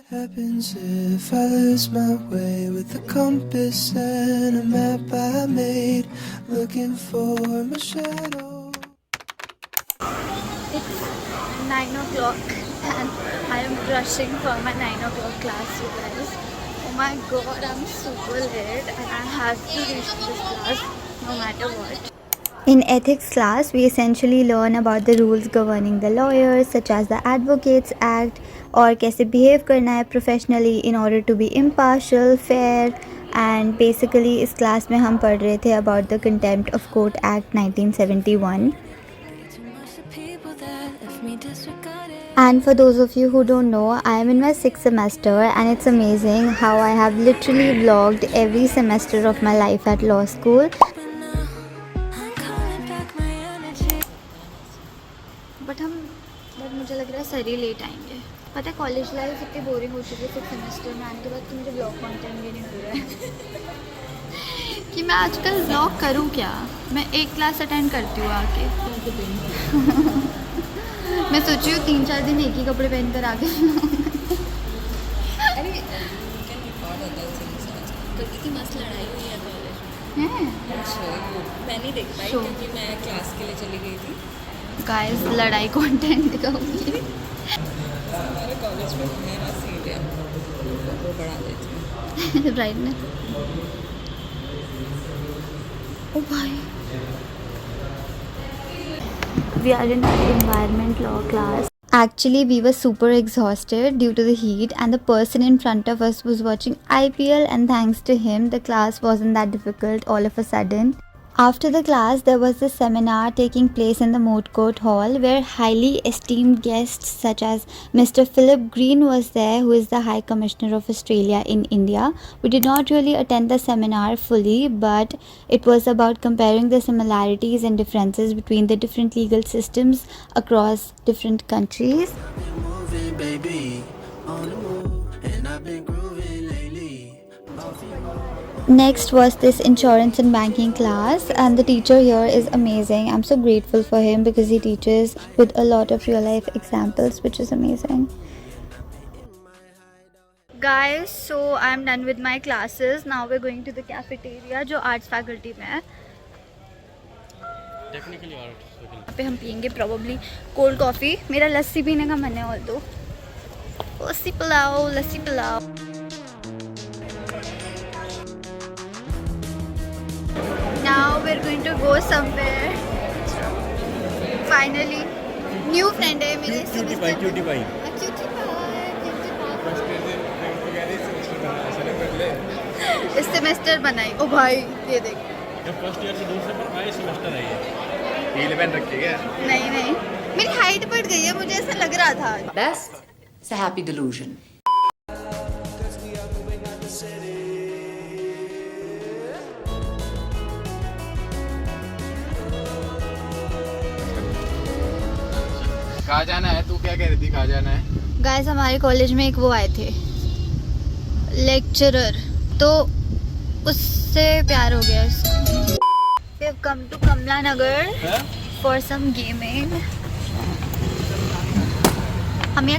What happens if I lose my way with a compass and a map I made, looking for my shadow? It's 9 o'clock and I am rushing for my 9 o'clock class, you guys. Oh my god, I'm super late and I have to reach this class no matter what. In ethics class, we essentially learn about the rules governing the lawyers, such as the Advocates Act, और कैसे behave करना है professionally in order to be impartial, fair, and basically इस class में हम पढ़ रहे थे about the Contempt of Court Act 1971. And for those of you who don't know, I am in my 6th semester and it's amazing how I have literally vlogged every semester of my life at law school. But मुझे लग रहा है sir ही late आएंगे. पता है college life इतनी boring हो चुकी है 6th सेमेस्टर में आने के बाद तो मुझे ब्लॉग कंटेंट भी नहीं हो रहा है कि मैं आजकल ब्लॉग करूँ क्या. मैं एक क्लास अटेंड करती हूँ आके. मैं सोची हूँ 3-4 दिन एक ही कपड़े पहन कर आके कितनी मस्त लड़ाई हुई है कॉलेज में. मैं नहीं देख पाई क्योंकि मैं क्लास के लिए चली गई थी. गाइस लड़ाई कंटेंट दिखाऊंगी. हमारे कॉलेज में मेरा सीट है वो बढ़ा देती हूँ. ब्राइटनेस. ओ भाई. We are in our environment law class. Actually, we were super exhausted due to the heat and the person in front of us was watching IPL and thanks to him, the class wasn't that difficult all of a sudden. After the class, there was a seminar taking place in the Moot Court Hall where highly esteemed guests such as Mr. Philip Green was there, who is the High Commissioner of Australia in India. We did not really attend the seminar fully, but it was about comparing the similarities and differences between the different legal systems across different countries. Moving, baby, on the move, and I've been grooving lately. Next was this insurance and banking class, and the teacher here is amazing. I'm so grateful for him because he teaches with a lot of real life examples, which is amazing. Guys, so I'm done with my classes. Now we're going to the cafeteria जो arts faculty में है. Technically arts faculty. यहाँ पे हम पियेंगे probably cold coffee. मेरा लस्सी पीने का मन है although. लस्सी पिलाओ, लस्सी पिलाओ. Now we're going to go somewhere. Finally, new friend है मेरे. Cutie pie. Cutie pie. इस सेमेस्टर बनाई. ओ भाई ये देख. जब फर्स्ट ईयर से दूसरे पर आए सेमेस्टर आई है. हील पहन रखी है. नहीं मेरी हाइट बढ़ गई है, मुझे ऐसा लग रहा था. Best, it's a happy delusion. कहाँ जाना है? तू क्या कह रही थी? कहाँ जाना है? गाइस हमारे कॉलेज में एक वो आए थे लेक्चरर, तो उससे प्यार हो गया इसको. We have come to Kamala Nagar for some gaming. हम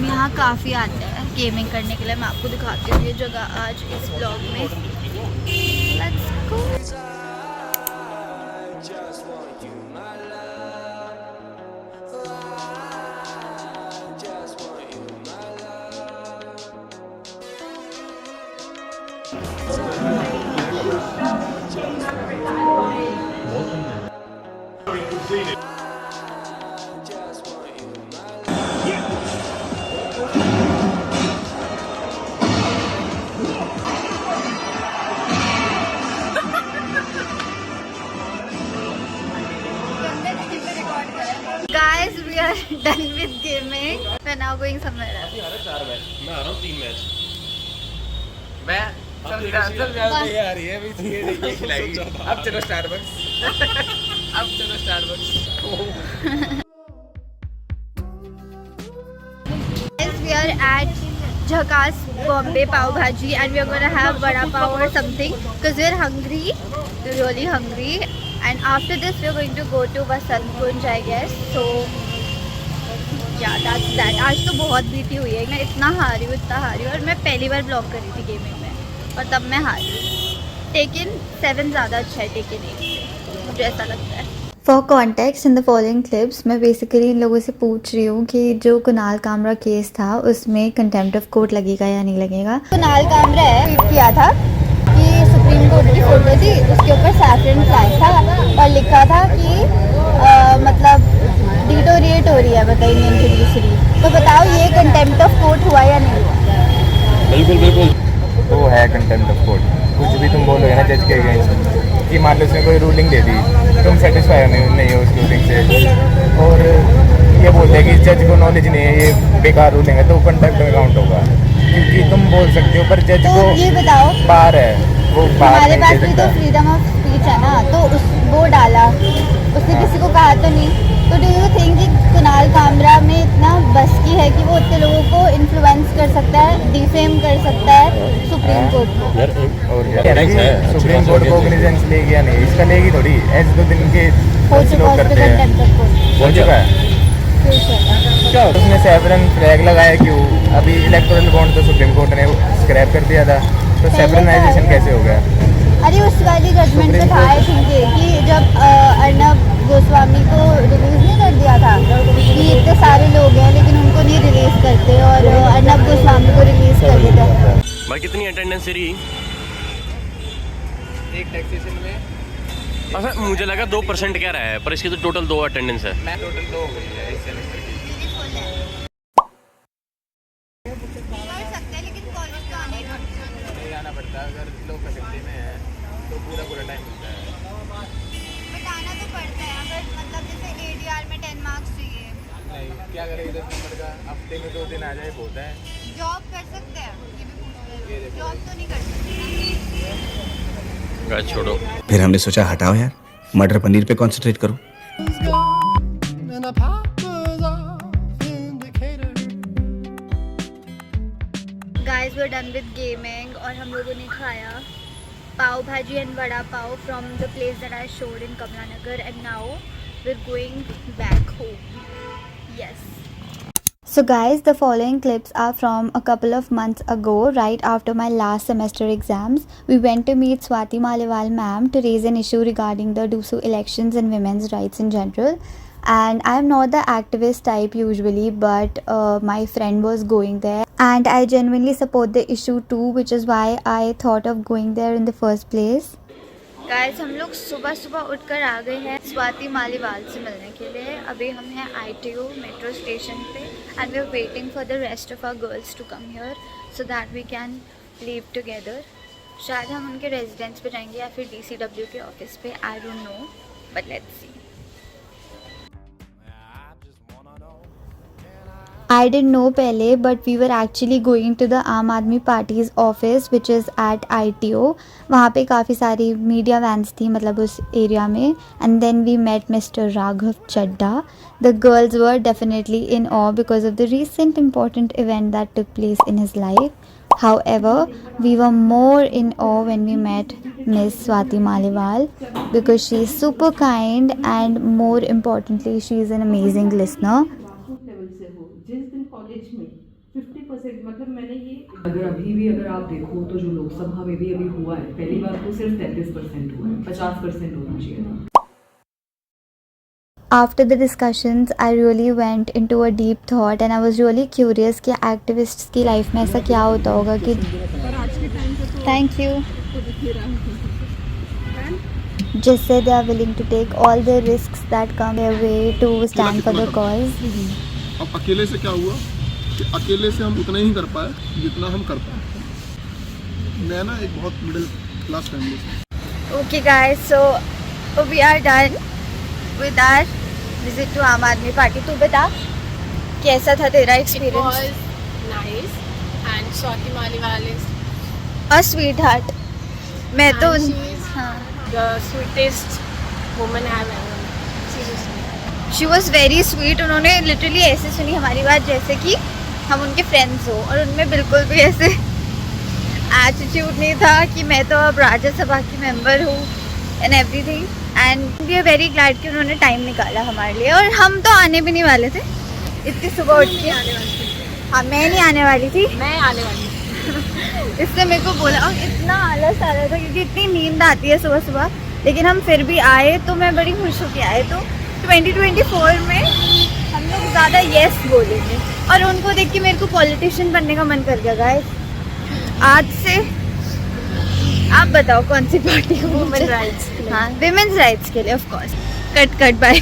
यहाँ काफ़ी आते हैं गेमिंग करने के लिए. मैं आपको दिखाती हूँ ये जगह आज इस ब्लॉग में. Let's go. Guys, we are done with gaming. We're now going somewhere else. मैं आ रहा हूँ 3 मैच. मैं चल यार ये भी ये खिलाएगी. अब चलो Starbucks. Guys, we are at Jhakas Bombay Pav Bhaji and we are gonna have vada pav or something because we're hungry. We're really hungry. And after this, we're going to go to Vasant Kunj, I guess. So या that's that. आज तो बहुत बीती हुई है, मैं इतना हारी हूँ, इतना हारी हूँ। और मैं पहली बार ब्लॉग कर रही थी गेमिंग में और तब मैं हारी हूँ। टेकन 7 ज़्यादा अच्छा है टेकन 8 से, मुझे ऐसा लगता है। For context in the following clips मैं बेसिकली इन लोगों से पूछ रही हूँ कि जो कुणाल कामरा केस था उसमें कंटेम्प्ट ऑफ कोर्ट लगेगा या नहीं लगेगा। कुणाल कामरा है ट्वीट किया था कि सुप्रीम कोर्ट की फोटो थी, उसके ऊपर सैफरन फ्लैग था और लिखा था कि मतलब डिटोरिएट हो रही है बताइए इंडियन जुडिशरी। तो बताओ ये कंटेम्प्ट ऑफ कोर्ट हुआ या नहीं हुआ? बिल्कुल बिल्कुल वो है कंटेम्प्ट ऑफ कोर्ट। कुछ भी तुम बोलोगे ना जज के अगेंस्ट कि मान लो उसने कोई रूलिंग दे दी, तुम सेटिस्फाई नहीं हो उस रूलिंग से और ये बोलते हैं कि जज को नॉलेज नहीं है, ये बेकार रूलिंग है, तो कंटेम्प्ट में काउंट होगा। क्योंकि तुम बोल सकते हो पर जज तो को ये बताओ, बाहर है, वो बाहर हमारे नहीं पास दे भी तो सकता। फ्रीडम ऑफ स्पीच है ना, तो वो डाला, उसने किसी को कहा तो नहीं। तो डू यू थिंक कि कुणाल कामरा में इतना बस की है कि वो इतने लोगों को इन्फ्लुएंस कर सकता है, डिफेम कर सकता है सुप्रीम कोर्ट को? यार और सुप्रीम कोर्ट को ऑर्गेनाइजेशन ले गया नहीं, इसका लेगी थोड़ी। ऐसे तो दिन के हो कुछ चुका लोग उस पर करते हैं। Contempt of court. हो चुका है क्या उसने सेवरन फ्लैग लगाया क्यों? अभी इलेक्टोरल बॉन्ड तो सुप्रीम कोर्ट ने स्क्रैप कर दिया था, तो सेवरनाइजेशन कैसे हो गया? अरे उस वाली जजमेंट पे था आई थिंक कि जब अर्नब गोस्वामी को रिलीज नहीं कर दिया था कि इतने सारे लोग हैं लेकिन उनको नहीं रिलीज करते और अर्नब गोस्वामी को रिलीज कर देते हैं। भाई कितनी अटेंडेंस रही? एक टैक्सेशन में अच्छा मुझे लगा 2% कह रहा है, पर इसकी तो टोटल 2 अटेंडेंस है। मैं टोटल 2 हो गई है इस सेमेस्टर की। नहीं आना पड़ता, अगर लोग फैसिलिटी में है तो पूरा टाइम मिलता है। बताना तो पड़ता है, अगर मतलब जैसे ADR में 10 मार्क्स चाहिए। नहीं क्या करेंगे 10 नंबर का, हफ्ते में 2 दिन आ जाए बहुत है। जॉब कर सकते हैं, ये भी पूछ रहे हैं। जॉब तो नहीं कर सकते। गाइस छोड़ो। फिर हमने सोचा हटाओ यार, मटर पनीर पे कंसंट्रेट करो। And the power's off indicator. Guys, we're done with gaming और हम लोगों ने खाया पाव भाजी and vada pav from the place that I showed in Kamla Nagar and now we're going back home. Yes. So guys, the following clips are from a couple of months ago, right after my last semester exams. We went to meet Swati Maliwal ma'am to raise an issue regarding the DUSU elections and women's rights in general. And I am not the activist type usually, but my friend was going there and I genuinely support the issue too, which is why I thought of going there in the first place. Guys, हम लोग सुबह सुबह उठकर आ गए हैं स्वाति मालीवाल से मिलने के लिए। अभी हम हैं ITO मेट्रो स्टेशन पे and we are waiting for the rest of our girls to come here so that we can leave together. शायद हम उनके रेजिडेंस पे जाएंगे या फिर DCW के ऑफिस पे, I don't know, but let's see. I didn't know पहले, but we were actually going to the आम आदमी parties office which is at ITO. वहाँ पे काफ़ी सारी मीडिया वैन्स थी मतलब उस एरिया में and then we met Mr. Raghav Chadda. The girls were definitely in awe because of the recent important event that took place in his life. However, we were more in awe when we met Miss Swati Maliwal because she is super kind and more importantly she is an amazing listener. Level से हो जिस दिन college में 50% मतलब मैंने ये अगर अभी भी अगर आप देखो तो जो लोकसभा में भी अभी हुआ है पहली बार तो सिर्फ 33% हुआ है, 50% होना चाहिए था। After the discussions, I really went into a deep thought and I was really curious कि activists की life में ऐसा क्या होता होगा कि Thank you. जिससे they are willing to take all the risks that come their way to stand for the cause. अब अकेले से क्या हुआ कि अकेले से हम उतना ही कर पाए जितना हम कर पाए। मैं ना एक बहुत मिडिल क्लास फैमिली से। Okay guys, so we are done with our visit to आम आदमी पार्टी। तू बता कैसा था तेरा experience? It was nice and Swati Maliwal is A sweetheart. मैं तो and she is हाँ the sweetest woman I have ever met. Seriously. She was very sweet. उन्होंने लिटरली ऐसे सुनी हमारी बात जैसे कि हम उनके फ्रेंड्स हो और उनमें बिल्कुल भी ऐसे एटीट्यूड नहीं था कि मैं तो अब राज्यसभा की मेंबर हूँ and everything. And we are very glad कि उन्होंने टाइम निकाला हमारे लिए और हम तो आने भी नहीं वाले थे इतनी सुबह उठ के हाँ मैं नहीं आने वाली थी, मैं आने वाली हूँ। इसने मेरे को बोला और इतना आलस आ रहा था क्योंकि इतनी नींद आती है सुबह सुबह, लेकिन हम फिर भी आए तो मैं बड़ी खुश होकर आए। तो 2024 में हम लोग ज़्यादा येस बोलेंगे और उनको देख के मेरे को पॉलिटिशियन बनने का मन कर गया गाइस। आज से आप बताओ कौन सी पार्टी को? Women rights. हाँ विमेंस राइट्स के लिए ऑफ कोर्स। Cut by.